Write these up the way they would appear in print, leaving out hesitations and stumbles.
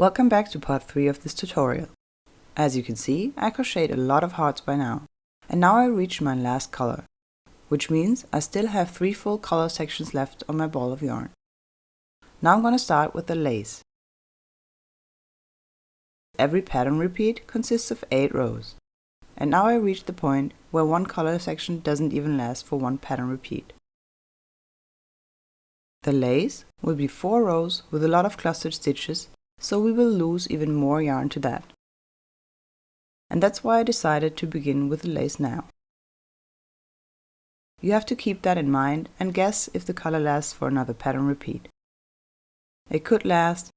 Welcome back to part 3 of this tutorial. As you can see, I crocheted a lot of hearts by now, and now I reached my last color, which means I still have 3 full color sections left on my ball of yarn. Now I'm going to start with the lace. Every pattern repeat consists of 8 rows, and now I reached the point where one color section doesn't even last for one pattern repeat. The lace will be 4 rows with a lot of clustered stitches, so we will lose even more yarn to that. And that's why I decided to begin with the lace now. You have to keep that in mind and guess if the color lasts for another pattern repeat. It could last,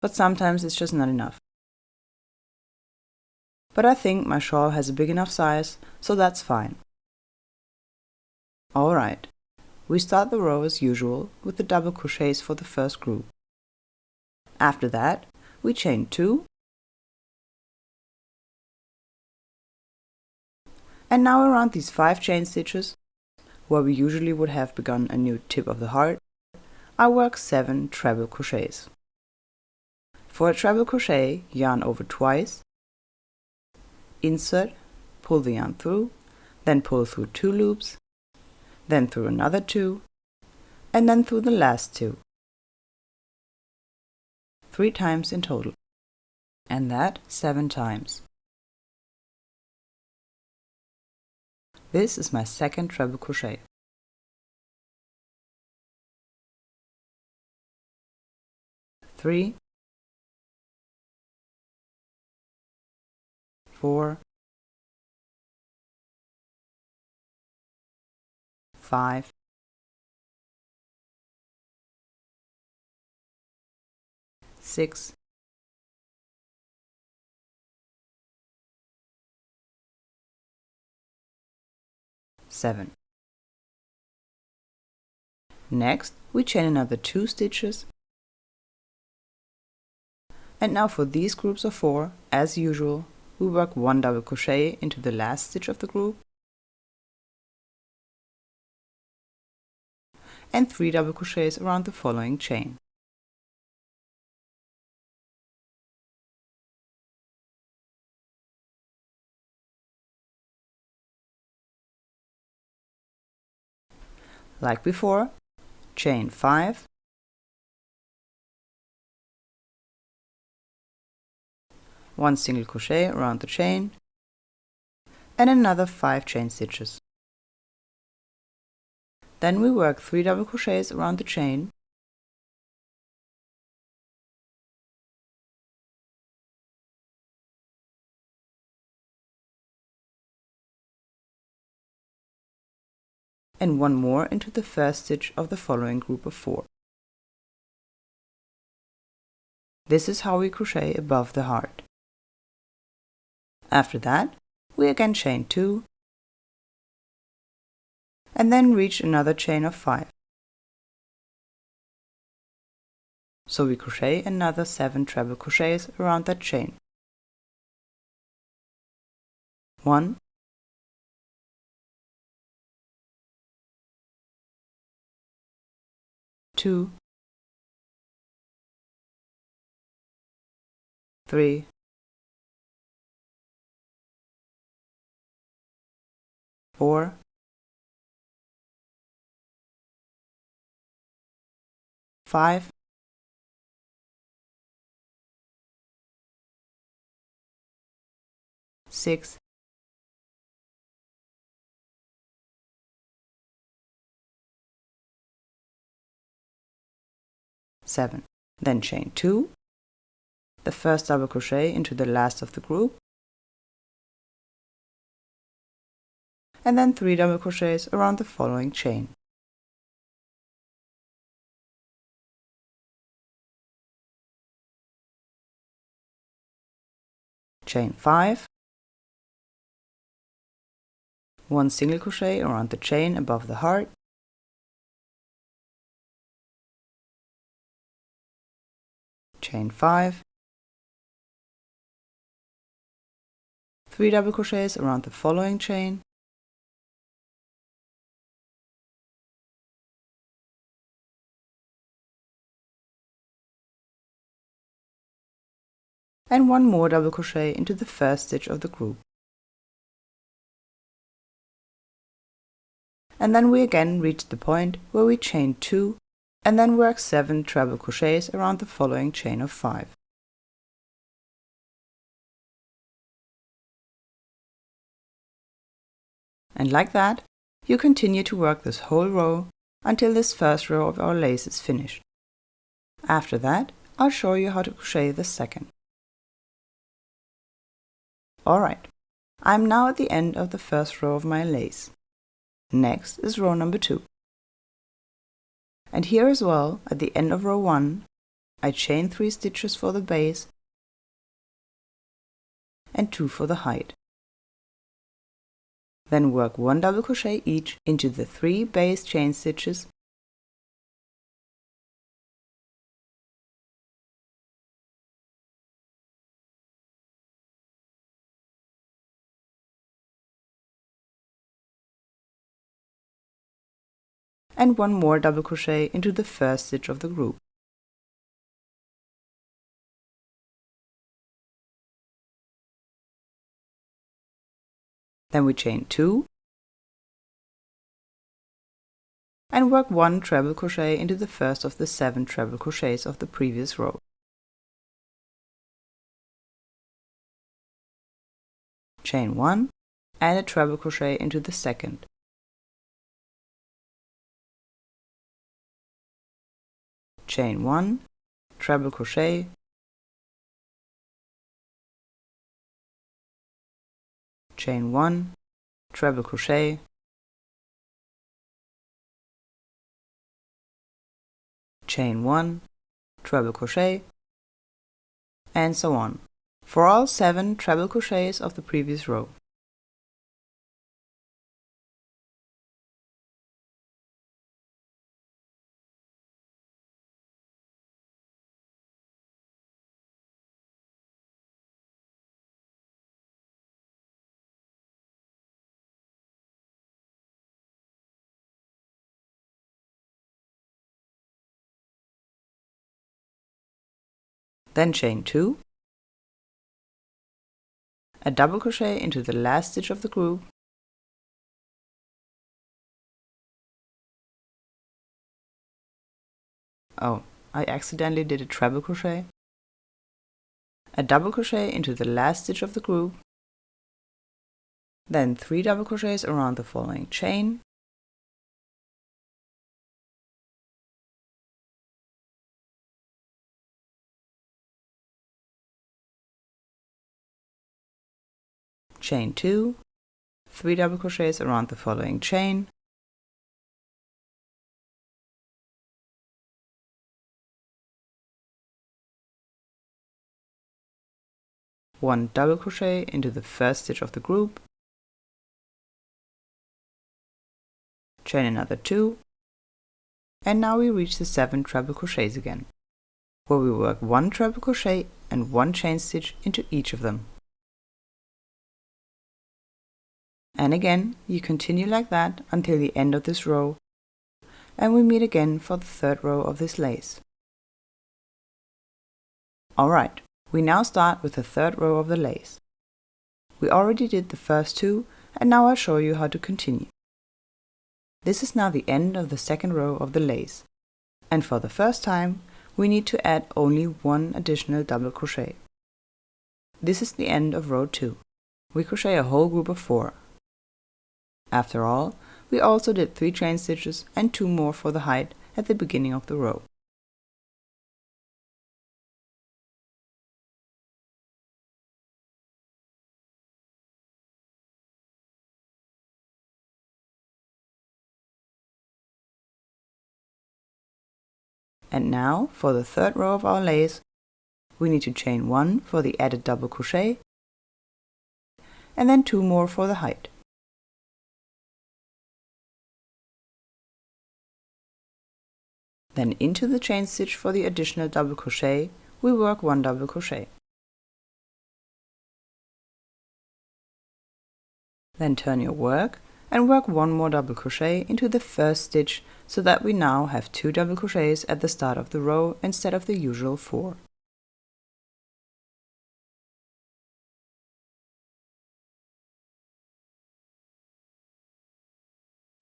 but sometimes it's just not enough. But I think my shawl has a big enough size, so that's fine. Alright, we start the row as usual with the double crochets for the first group. After that, we chain 2, and now around these 5 chain stitches, where we usually would have begun a new tip of the heart, I work 7 treble crochets. For a treble crochet, yarn over twice, insert, pull the yarn through, then pull through 2 loops, then through another 2, and then through the last 2. 3 times in total, and that 7 times. This is my second treble crochet. Three, 4, 5, 6, 7. Next, we chain another 2 stitches. And now for these groups of 4, as usual, we work 1 double crochet into the last stitch of the group and 3 double crochets around the following chain. Like before, chain 5, one single crochet around the chain, and another 5 chain stitches. Then we work 3 double crochets around the chain, and 1 more into the first stitch of the following group of 4. This is how we crochet above the heart. After that, we again chain 2, and then reach another chain of 5. So we crochet another 7 treble crochets around that chain. 1, 2, 3, 4, 5, 6, 7. Then chain 2, the first double crochet into the last of the group, and then 3 double crochets around the following chain. Chain 5, 1 single crochet around the chain above the heart, chain 5, 3 double crochets around the following chain, and 1 more double crochet into the first stitch of the group. And then we again reach the point where we chain 2 and then work 7 treble crochets around the following chain of 5. And like that, you continue to work this whole row until this first row of our lace is finished. After that, I'll show you how to crochet the second. Alright, I'm now at the end of the first row of my lace. Next is row number 2. And here as well, at the end of row 1, I chain 3 stitches for the base and 2 for the height. Then work 1 double crochet each into the 3 base chain stitches and 1 more double crochet into the first stitch of the group. Then we chain 2 and work 1 treble crochet into the first of the 7 treble crochets of the previous row. Chain 1 and a treble crochet into the second. Chain 1, treble crochet, chain 1, treble crochet, chain 1, treble crochet, and so on, for all 7 treble crochets of the previous row. Then chain 2, a double crochet into the last stitch of the group, oh, I accidentally did a treble crochet, a double crochet into the last stitch of the group, then 3 double crochets around the following chain, chain 2, 3 double crochets around the following chain, one double crochet into the first stitch of the group, chain another 2, and now we reach the 7 treble crochets again, where we work 1 treble crochet and 1 chain stitch into each of them. And again, you continue like that until the end of this row, and we meet again for the third row of this lace. Alright, we now start with the third row of the lace. We already did the first 2, and now I'll show you how to continue. This is now the end of the second row of the lace, and for the first time, we need to add only 1 additional double crochet. This is the end of row 2. We crochet a whole group of 4. After all, we also did 3 chain stitches and 2 more for the height at the beginning of the row. And now, for the third row of our lace, we need to chain 1 for the added double crochet, and then 2 more for the height. Then into the chain stitch for the additional double crochet, we work 1 double crochet. Then turn your work and work 1 more double crochet into the first stitch so that we now have 2 double crochets at the start of the row instead of the usual 4.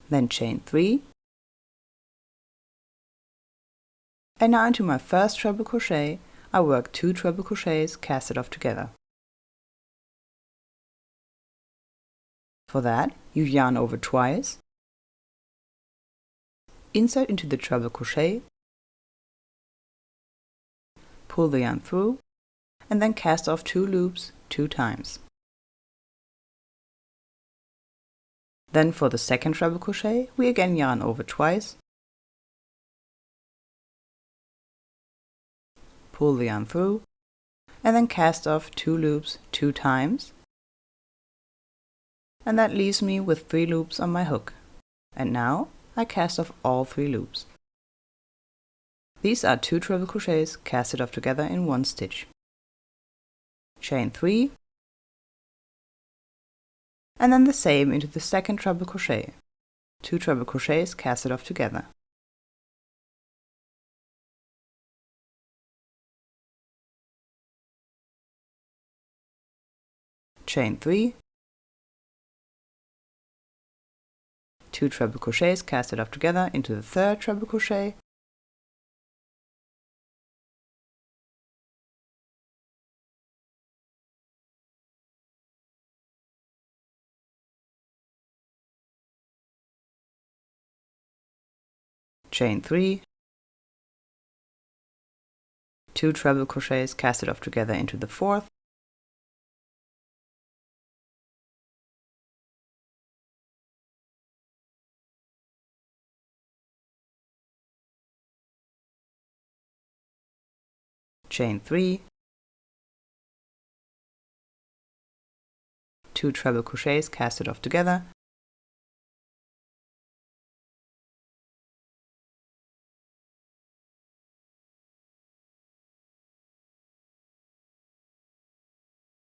then chain 3, and now into my first treble crochet I work 2 treble crochets casted off together. For that, you yarn over twice, insert into the treble crochet, pull the yarn through, and then cast off 2 loops 2 times. Then for the second treble crochet, we again yarn over twice, pull the yarn through, and then cast off 2 loops 2 times. And that leaves me with 3 loops on my hook. And now I cast off all 3 loops. These are 2 treble crochets casted off together in one stitch. Chain 3, and then the same into the second treble crochet. 2 treble crochets casted off together. Chain 3, 2 treble crochets casted off together into the third treble crochet, chain 3, 2 treble crochets casted off together into the fourth, chain 3, 2 treble crochets casted off together,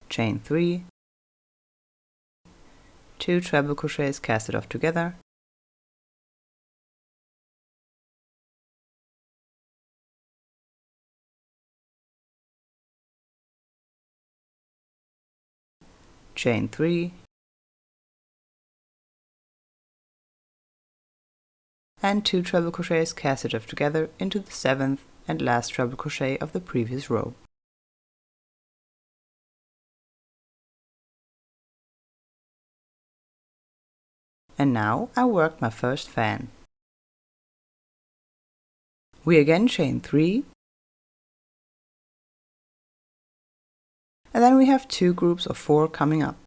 chain 3, 2 treble crochets casted off together, chain 3, and 2 treble crochets casted off together into the 7th and last treble crochet of the previous row. And now I worked my first fan. We again chain 3, and then we have 2 groups of 4 coming up.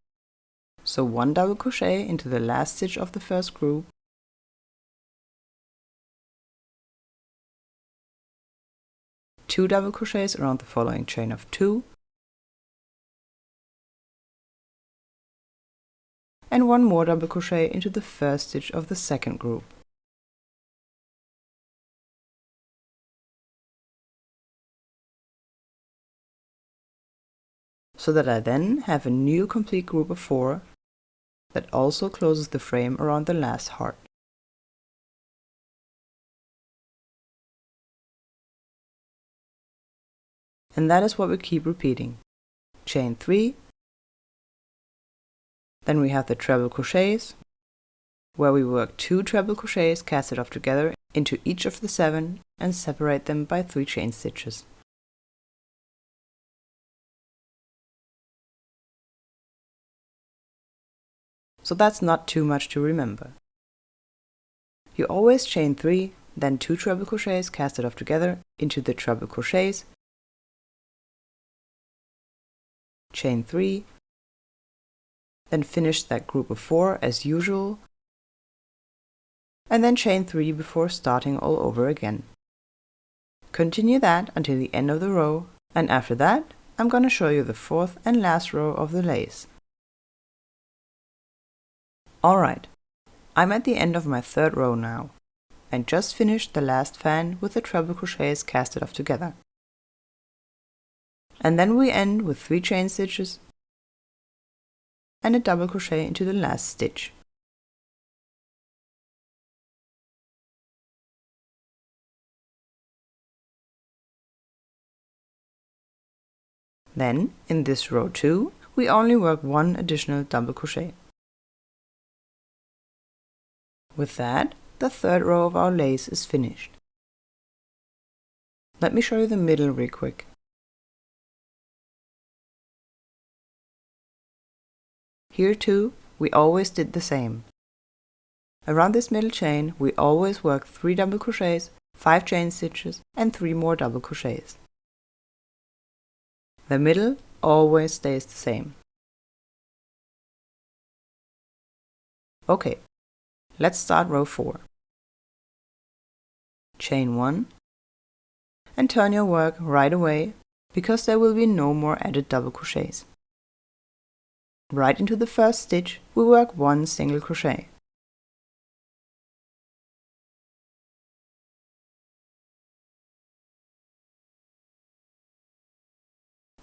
So 1 double crochet into the last stitch of the first group, two double crochets around the following chain of 2, and 1 more double crochet into the first stitch of the second group. So that I then have a new complete group of 4 that also closes the frame around the last heart. And that is what we keep repeating. Chain 3, then we have the treble crochets, where we work 2 treble crochets casted off together into each of the 7 and separate them by 3 chain stitches. So that's not too much to remember. You always chain 3, then 2 treble crochets casted off together into the treble crochets, chain 3, then finish that group of 4 as usual, and then chain 3 before starting all over again. Continue that until the end of the row, and after that I'm going to show you the 4th and last row of the lace. Alright, I'm at the end of my 3rd row now, and just finished the last fan with the treble crochets casted off together. And then we end with 3 chain stitches and a double crochet into the last stitch. Then, in this row 2, we only work 1 additional double crochet. With that, the third row of our lace is finished. Let me show you the middle real quick. Here too, we always did the same. Around this middle chain, we always work 3 double crochets, 5 chain stitches and 3 more double crochets. The middle always stays the same. Okay, let's start row 4. Chain 1 and turn your work right away because there will be no more added double crochets. Right into the first stitch we work 1 single crochet.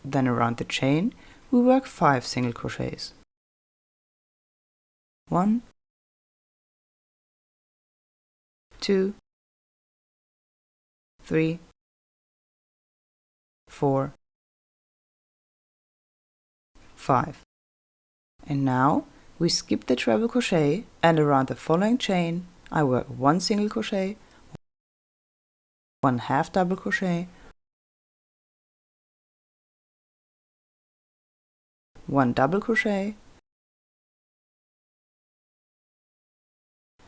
Then around the chain we work 5 single crochets. 1, 2, 3, 4, 5. And now we skip the treble crochet and around the following chain I work 1 single crochet, 1 half double crochet, 1 double crochet,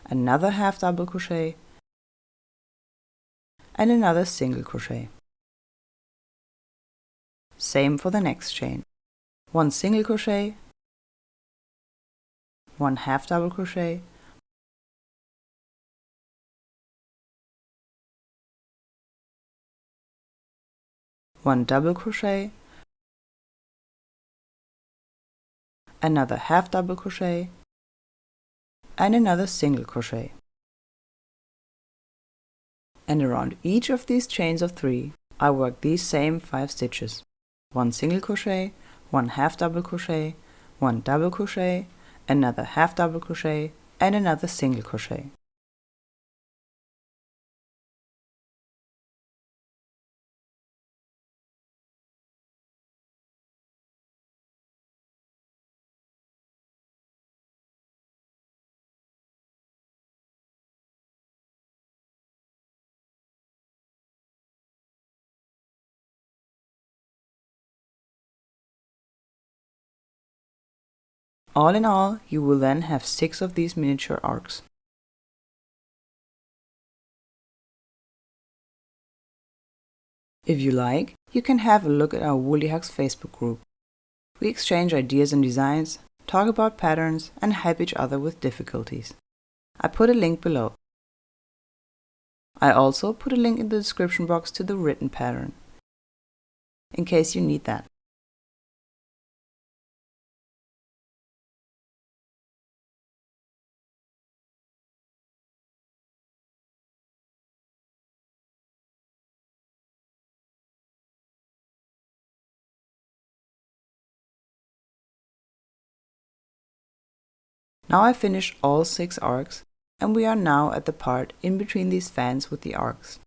another half double crochet and another single crochet. Same for the next chain. 1 single crochet, 1 half double crochet, 1 double crochet, another half double crochet and another single crochet. And around each of these chains of 3 I work these same 5 stitches. 1 single crochet, 1 half double crochet, 1 double crochet, another half double crochet and another single crochet. All in all, you will then have 6 of these miniature arcs. If you like, you can have a look at our Woolly Hugs Facebook group. We exchange ideas and designs, talk about patterns and help each other with difficulties. I put a link below. I also put a link in the description box to the written pattern, in case you need that. Now I finished all 6 arcs and we are now at the part in between these fans with the arcs.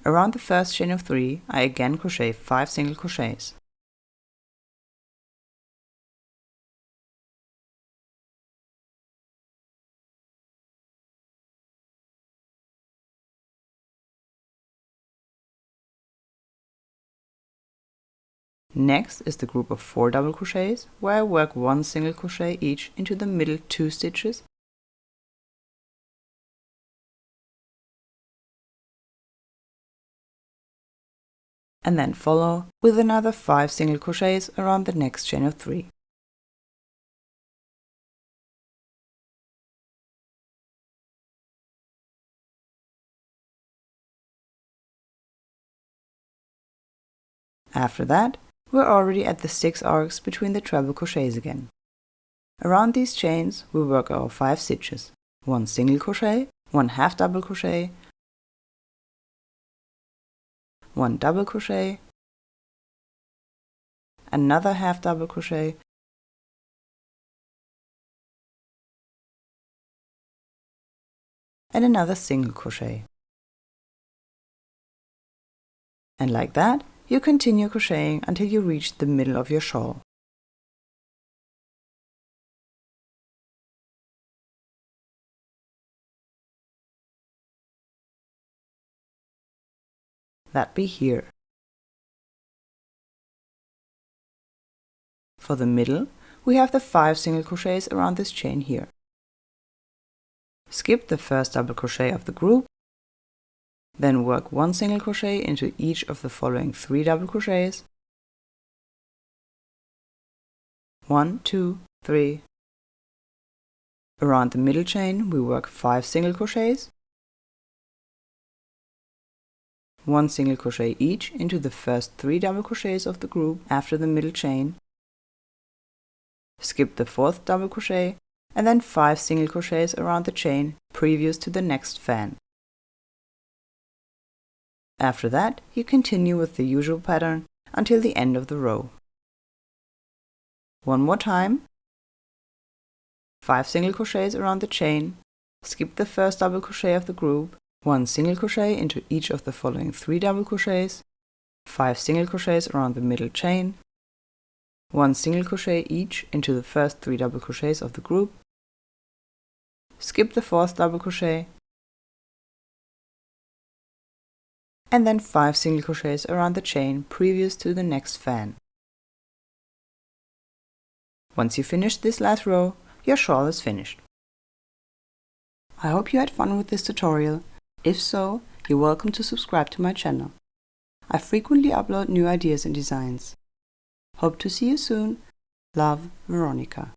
Around the first chain of 3 I again crochet 5 single crochets. Next is the group of 4 double crochets where I work 1 single crochet each into the middle 2 stitches and then follow with another 5 single crochets around the next chain of 3. After that, we're already at the 6 arcs between the treble crochets again. Around these chains we work our 5 stitches, 1 single crochet, 1 half double crochet, 1 double crochet, another half double crochet, and another single crochet. And like that, you continue crocheting until you reach the middle of your shawl. that be here. For the middle, we have the 5 single crochets around this chain here. Skip the first double crochet of the group, then work 1 single crochet into each of the following 3 double crochets. 1, 2, 3. Around the middle chain, we work 5 single crochets, 1 single crochet each into the first 3 double crochets of the group after the middle chain. Skip the 4th double crochet and then 5 single crochets around the chain previous to the next fan. After that, you continue with the usual pattern until the end of the row. One more time. 5 single crochets around the chain, skip the first double crochet of the group, 1 single crochet into each of the following 3 double crochets, 5 single crochets around the middle chain, 1 single crochet each into the first 3 double crochets of the group, skip the 4th double crochet, and then 5 single crochets around the chain previous to the next fan. Once you finish this last row, your shawl is finished. I hope you had fun with this tutorial. If so, you're welcome to subscribe to my channel. I frequently upload new ideas and designs. Hope to see you soon. Love, Veronika.